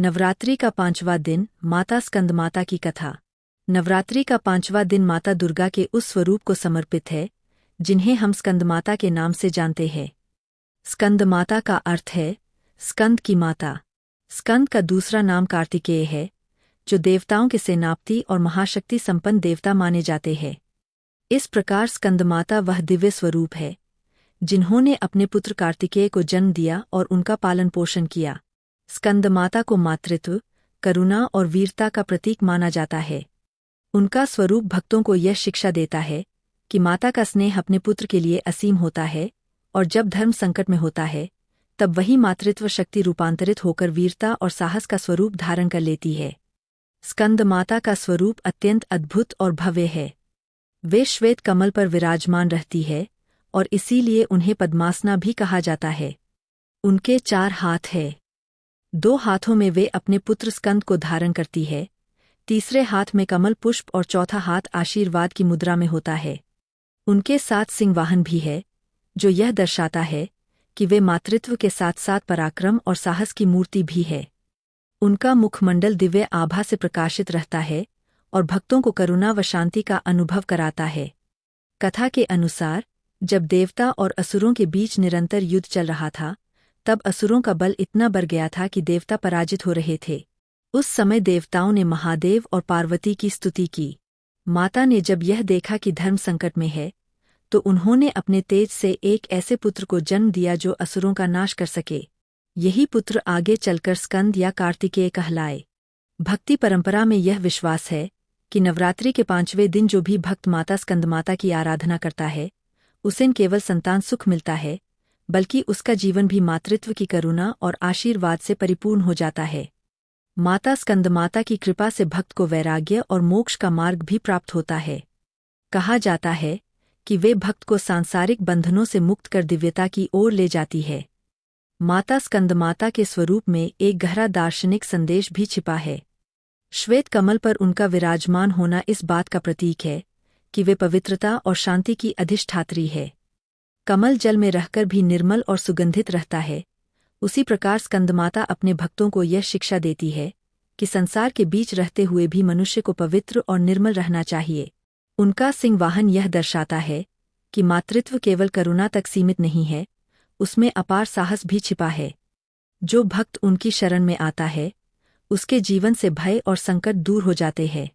नवरात्रि का 5वां दिन माता स्कंदमाता की कथा। नवरात्रि का 5वां दिन माता दुर्गा के उस स्वरूप को समर्पित है जिन्हें हम स्कंदमाता के नाम से जानते हैं। स्कंदमाता का अर्थ है स्कंद की माता। स्कंद का दूसरा नाम कार्तिकेय है, जो देवताओं के सेनापति और महाशक्ति संपन्न देवता माने जाते हैं। इस प्रकार स्कंदमाता वह दिव्य स्वरूप है जिन्होंने अपने पुत्र कार्तिकेय को जन्म दिया और उनका पालन पोषण किया। स्कंदमाता को मातृत्व, करुणा और वीरता का प्रतीक माना जाता है। उनका स्वरूप भक्तों को यह शिक्षा देता है कि माता का स्नेह अपने पुत्र के लिए असीम होता है, और जब धर्म संकट में होता है तब वही मातृत्व शक्ति रूपांतरित होकर वीरता और साहस का स्वरूप धारण कर लेती है। स्कंदमाता का स्वरूप अत्यंत अद्भुत और भव्य है। वे श्वेत कमल पर विराजमान रहती है और इसीलिए उन्हें पद्मासना भी कहा जाता है। उनके 4 हाथ हैं। 2 हाथों में वे अपने पुत्र स्कंद को धारण करती है, तीसरे हाथ में कमल पुष्प और चौथा हाथ आशीर्वाद की मुद्रा में होता है। उनके 7 सिंह वाहन भी है, जो यह दर्शाता है कि वे मातृत्व के साथ साथ पराक्रम और साहस की मूर्ति भी है। उनका मुखमंडल दिव्य आभा से प्रकाशित रहता है और भक्तों को करुणा व शांति का अनुभव कराता है। कथा के अनुसार जब देवता और असुरों के बीच निरंतर युद्ध चल रहा था, तब असुरों का बल इतना बढ़ गया था कि देवता पराजित हो रहे थे। उस समय देवताओं ने महादेव और पार्वती की स्तुति की। माता ने जब यह देखा कि धर्म संकट में है, तो उन्होंने अपने तेज से एक ऐसे पुत्र को जन्म दिया जो असुरों का नाश कर सके। यही पुत्र आगे चलकर स्कंद या कार्तिकेय कहलाए। भक्ति परंपरा में यह विश्वास है कि नवरात्रि के 5वें दिन जो भी भक्त माता स्कंदमाता की आराधना करता है, उसे न केवल संतान सुख मिलता है, बल्कि उसका जीवन भी मातृत्व की करुणा और आशीर्वाद से परिपूर्ण हो जाता है। माता स्कंदमाता की कृपा से भक्त को वैराग्य और मोक्ष का मार्ग भी प्राप्त होता है। कहा जाता है कि वे भक्त को सांसारिक बंधनों से मुक्त कर दिव्यता की ओर ले जाती है। माता स्कंदमाता के स्वरूप में एक गहरा दार्शनिक संदेश भी छिपा है। श्वेत कमल पर उनका विराजमान होना इस बात का प्रतीक है कि वे पवित्रता और शांति की अधिष्ठात्री है। कमल जल में रहकर भी निर्मल और सुगंधित रहता है। उसी प्रकार स्कंदमाता अपने भक्तों को यह शिक्षा देती है कि संसार के बीच रहते हुए भी मनुष्य को पवित्र और निर्मल रहना चाहिए। उनका सिंह वाहन यह दर्शाता है कि मातृत्व केवल करुणा तक सीमित नहीं है, उसमें अपार साहस भी छिपा है। जो भक्त उनकी शरण में आता है, उसके जीवन से भय और संकट दूर हो जाते हैं।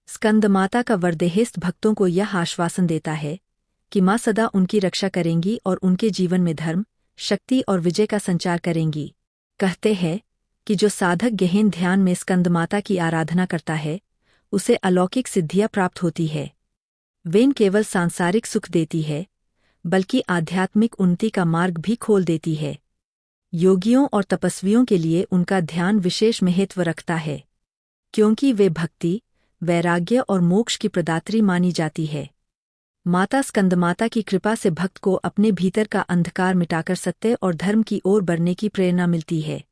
स्कंदमाता का वरदेहस्त भक्तों को यह आश्वासन देता है कि माँ सदा उनकी रक्षा करेंगी और उनके जीवन में धर्म, शक्ति और विजय का संचार करेंगी। कहते हैं कि जो साधक गहन ध्यान में स्कंदमाता की आराधना करता है, उसे अलौकिक सिद्धियाँ प्राप्त होती है। वे न केवल सांसारिक सुख देती है, बल्कि आध्यात्मिक उन्नति का मार्ग भी खोल देती है। योगियों और तपस्वियों के लिए उनका ध्यान विशेष महत्व रखता है, क्योंकि वे भक्ति, वैराग्य और मोक्ष की प्रदात्री मानी जाती है। माता स्कंदमाता की कृपा से भक्त को अपने भीतर का अंधकार मिटाकर सत्य और धर्म की ओर बढ़ने की प्रेरणा मिलती है।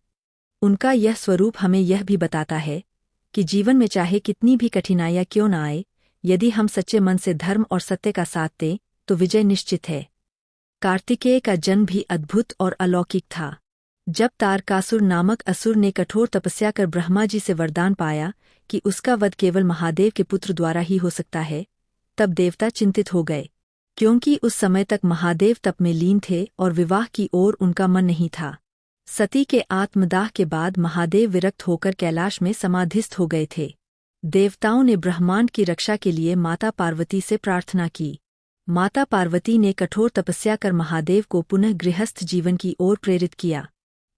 उनका यह स्वरूप हमें यह भी बताता है कि जीवन में चाहे कितनी भी कठिनाइयाँ क्यों न आए, यदि हम सच्चे मन से धर्म और सत्य का साथ दें तो विजय निश्चित है। कार्तिकेय का जन्म भी अद्भुत और अलौकिक था। जब तारकासुर नामक असुर ने कठोर तपस्या कर ब्रह्मा जी से वरदान पाया कि उसका वध केवल महादेव के पुत्र द्वारा ही हो सकता है, तब देवता चिंतित हो गए, क्योंकि उस समय तक महादेव तप में लीन थे और विवाह की ओर उनका मन नहीं था। सती के आत्मदाह के बाद महादेव विरक्त होकर कैलाश में समाधिस्थ हो गए थे। देवताओं ने ब्रह्मांड की रक्षा के लिए माता पार्वती से प्रार्थना की। माता पार्वती ने कठोर तपस्या कर महादेव को पुनः गृहस्थ जीवन की ओर प्रेरित किया।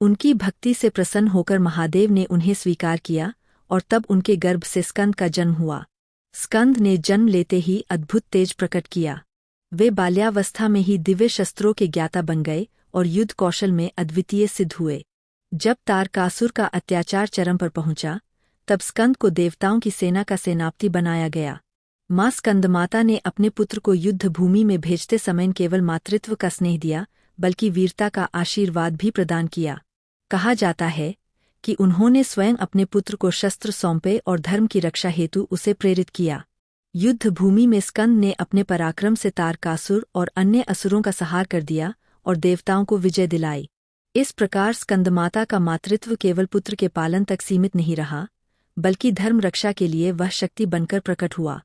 उनकी भक्ति से प्रसन्न होकर महादेव ने उन्हें स्वीकार किया और तब उनके गर्भ से स्कंद का जन्म हुआ। स्कंद ने जन्म लेते ही अद्भुत तेज प्रकट किया। वे बाल्यावस्था में ही दिव्य शस्त्रों के ज्ञाता बन गए और युद्ध कौशल में अद्वितीय सिद्ध हुए। जब तारकासुर का अत्याचार चरम पर पहुंचा, तब स्कंद को देवताओं की सेना का सेनापति बनाया गया। माँ स्कंदमाता ने अपने पुत्र को युद्ध भूमि में भेजते समय न केवल मातृत्व का स्नेह दिया, बल्कि वीरता का आशीर्वाद भी प्रदान किया। कहा जाता है कि उन्होंने स्वयं अपने पुत्र को शस्त्र सौंपे और धर्म की रक्षा हेतु उसे प्रेरित किया। युद्ध भूमि में स्कंद ने अपने पराक्रम से तारकासुर और अन्य असुरों का संहार कर दिया और देवताओं को विजय दिलाई। इस प्रकार स्कंदमाता का मातृत्व केवल पुत्र के पालन तक सीमित नहीं रहा, बल्कि धर्म रक्षा के लिए वह शक्ति बनकर प्रकट हुआ।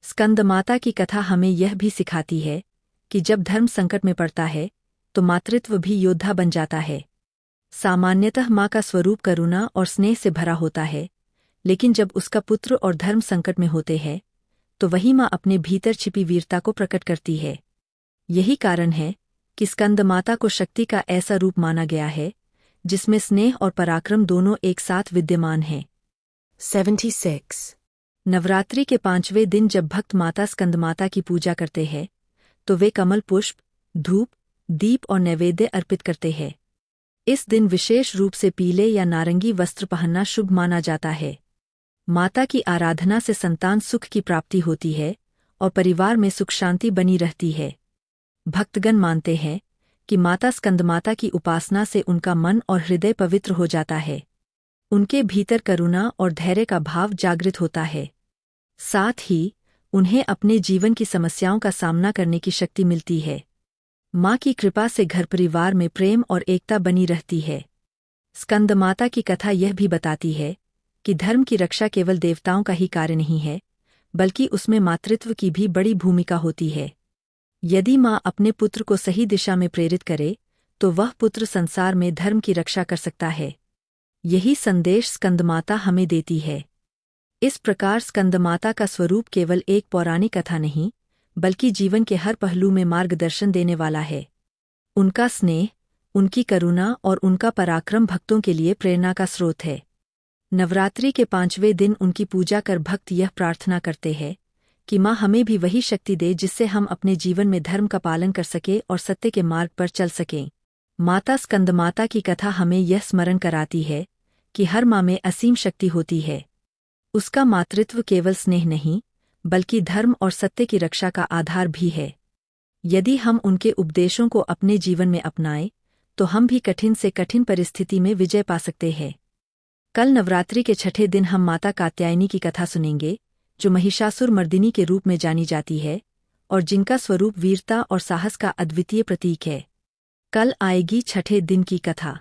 स्कंदमाता की कथा हमें यह भी सिखाती है कि जब धर्म संकट में पड़ता है तो मातृत्व भी योद्धा बन जाता है। सामान्यतः माँ का स्वरूप करुणा और स्नेह से भरा होता है, लेकिन जब उसका पुत्र और धर्म संकट में होते हैं तो वही माँ अपने भीतर छिपी वीरता को प्रकट करती है। यही कारण है कि स्कंदमाता को शक्ति का ऐसा रूप माना गया है जिसमें स्नेह और पराक्रम दोनों एक साथ विद्यमान हैं। 76. नवरात्रि के 5वें दिन जब भक्त माता स्कंदमाता की पूजा करते हैं तो वे कमल पुष्प, धूप, दीप और नैवेद्य अर्पित करते हैं। इस दिन विशेष रूप से पीले या नारंगी वस्त्र पहनना शुभ माना जाता है। माता की आराधना से संतान सुख की प्राप्ति होती है और परिवार में सुख शांति बनी रहती है। भक्तगण मानते हैं कि माता स्कंदमाता की उपासना से उनका मन और हृदय पवित्र हो जाता है। उनके भीतर करुणा और धैर्य का भाव जागृत होता है। साथ ही उन्हें अपने जीवन की समस्याओं का सामना करने की शक्ति मिलती है। माँ की कृपा से घर परिवार में प्रेम और एकता बनी रहती है। स्कंदमाता की कथा यह भी बताती है कि धर्म की रक्षा केवल देवताओं का ही कार्य नहीं है, बल्कि उसमें मातृत्व की भी बड़ी भूमिका होती है। यदि माँ अपने पुत्र को सही दिशा में प्रेरित करे तो वह पुत्र संसार में धर्म की रक्षा कर सकता है। यही संदेश स्कंदमाता हमें देती है। इस प्रकार स्कंदमाता का स्वरूप केवल एक पौराणिक कथा नहीं, बल्कि जीवन के हर पहलू में मार्गदर्शन देने वाला है। उनका स्नेह, उनकी करुणा और उनका पराक्रम भक्तों के लिए प्रेरणा का स्रोत है। नवरात्रि के 5वें दिन उनकी पूजा कर भक्त यह प्रार्थना करते हैं कि माँ हमें भी वही शक्ति दे जिससे हम अपने जीवन में धर्म का पालन कर सकें और सत्य के मार्ग पर चल सकें। माता स्कंदमाता की कथा हमें यह स्मरण कराती है कि हर माँ में असीम शक्ति होती है। उसका मातृत्व केवल स्नेह नहीं, बल्कि धर्म और सत्य की रक्षा का आधार भी है। यदि हम उनके उपदेशों को अपने जीवन में अपनाएं तो हम भी कठिन से कठिन परिस्थिति में विजय पा सकते हैं। कल नवरात्रि के 6ठे दिन हम माता कात्यायनी की कथा सुनेंगे, जो महिषासुर मर्दिनी के रूप में जानी जाती है और जिनका स्वरूप वीरता और साहस का अद्वितीय प्रतीक है। कल आएगी 6ठे दिन की कथा।